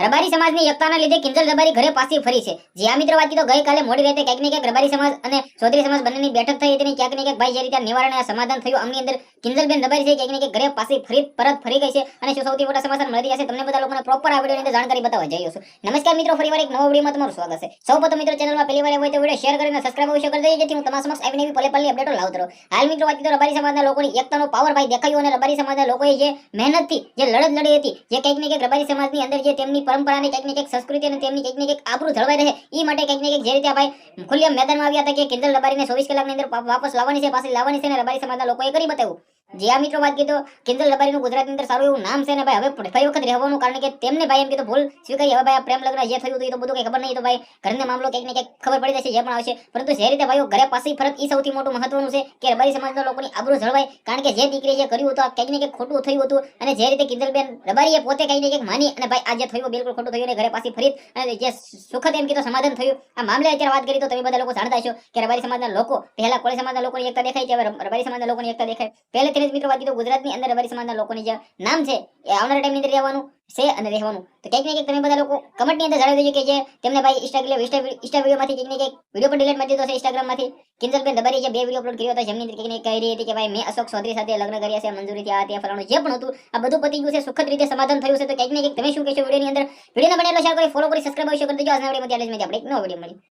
રબારી સમાજની એકતાના લીધે કિંજલ રબારી ઘરે પાછી ફરી છે. જે આ મિત્રો વાત તો ગઈકાલે મોડી રાતે ક્યાંક ને ક્યાંક રબારી સમાજ અને ચૌધરી સમાજ બંનેની બેઠક થઈ હતી. ક્યાંક ને ક્યાંક ભાઈ જે રીતે નિવારણ અને સમાધાન થયું આમની અંદર કિંજલબેન રબારી છે ક્યાંક ને ક્યાંક ઘરે પાછી પરત ફરી ગઈ છે. અને શું સૌથી મોટા સમાચાર મળી રહ્યા છે તમને બધા લોકોને પ્રોપર આ વિડીયોની અંદર જાણકારી બતાવવા જઈ રહ્યો છું. નમસ્કાર મિત્રો, ફરીવાર એક નવો વિડીયોમાં તમારું સ્વાગત છે. સૌપ્રથમ મિત્રો ચેનલમાં પહેલી વાર હોય તો વિડીયો શેર કરીને સબસ્ક્રાઇબ અવશ્ય કરી દેજો જેથી હું તમારા સમક્ષ આવીને પલે પલની અપડેટો લાવતો રહું. હાલ મિત્રો વાત તો રબારી સમાજના લોકોની એકતાનો પાવર ભાઈ દેખાયો અને રબારી સમાજના લોકોએ જે મહેનતથી જે લડત લડી હતી, જે કંઈક ને કંઈક રબારી સમાજની અંદર જે તેમની પરંપરાને કંઈક ને કંઈક સંસ્કૃતિ અને તેમની કંઈક ને કંઈક આબરૂ જળવાઈ રહે એ માટે કંઈક ને કંઈક જે રીતે આ ભાઈ ખુલ્લા મેદાનમાં આવ્યા હતા કે કિંજલ રબારીને 24 કલાકની અંદર વાપસ લાવવાની છે, પાછી લાવવાની છે અને રબારી સમાજના લોકોએ કરી બતાવ્યું. જે આ મિત્રો વાત કીધો કિંજલ રબારીનું ગુજરાતની અંદર સારું એવું નામ છે ને ભાઈ હવે ફરી વખત રહેવાનું કારણ કે તેમને ભાઈ એમ કીધું ભૂલ સ્વીકારી. હવે ભાઈ આ પ્રેમ લગ્ન જે થયું હતું એ તો બધું કઈ ખબર નહીં, તો ભાઈ ઘરનો મામલો કંઈક ને કંઈક ખબર પડી જશે જે પણ આવશે. પરંતુ જે રીતે ભાઈઓ ઘરે પાછી ફરત એ સૌથી મોટું મહત્વનું છે કે રબારી સમાજના લોકોની આબરૂ જળવાય. કારણ કે જે દીકરીએ જે કર્યું હતું આ કંઈક ને કંઈક ખોટું થયું હતું અને જે રીતે કિંજલબેન રબારીએ પોતે કંઈક ને કંઈક માની અને ભાઈ આ જે થયું બિલકુલ ખોટું થયું અને ઘરે પાછી ફરી અને જે સુખદ એમ કીધું સમાધાન થયું. આ મામલે અત્યારે વાત કરી તો તમે બધા લોકો જાણતા છો કે રબારી સમાજના લોકો પહેલા કોળી સમાજના લોકોની એકતા દેખાય છે, હવે રબારી સમાજના લોકોની એકતા દેખાય. પહેલેથી જ મિત્રો વાત કીધું ગુજરાતની અંદર રબારી સમાજના લોકોની જે નામ છે એ આવનારા ટાઈમની અંદર રહેવાનું છે અને રહેવાનું. તો ક્યાંક ને ક્યાંક તમે બધા લોકો કમેન્ટની અંદર જણાવી દેજો કે જે તેમને ભાઈ ઇન્સ્ટા વિડીયોમાંથી કંઈક ને કંઈક વિડીયો પણ ડિલીટ મારી દીધો છે ઇન્સ્ટાગ્રામમાંથી. કિંજલબેન રબારી જે 2 વિડીયો અપલોડ કર્યો હતા જેમની અંદર કંઈક ને કહી રહી હતી કે ભાઈ મેં અશોક ચૌધરી સાથે લગ્ન કર્યા છે, મંજૂરીથી આ ત્યાં ફલાણું જે પણ હતું આ બધું પતી ગયું છે, સુખદ રીતે સમાધાન થયું છે. તો ક્યાંક ને ક્યાંક તમે શું કહેશો વિડીયોની અંદર? વિડીયોને બને એટલો શેર કરી ફોલો કરી સબસ્ક્રાઇબ અવશ્ય કરી દેજો. આજના વિડીયોમાં ત્યાં જ આપણે એક નવો વિડીયો મળી.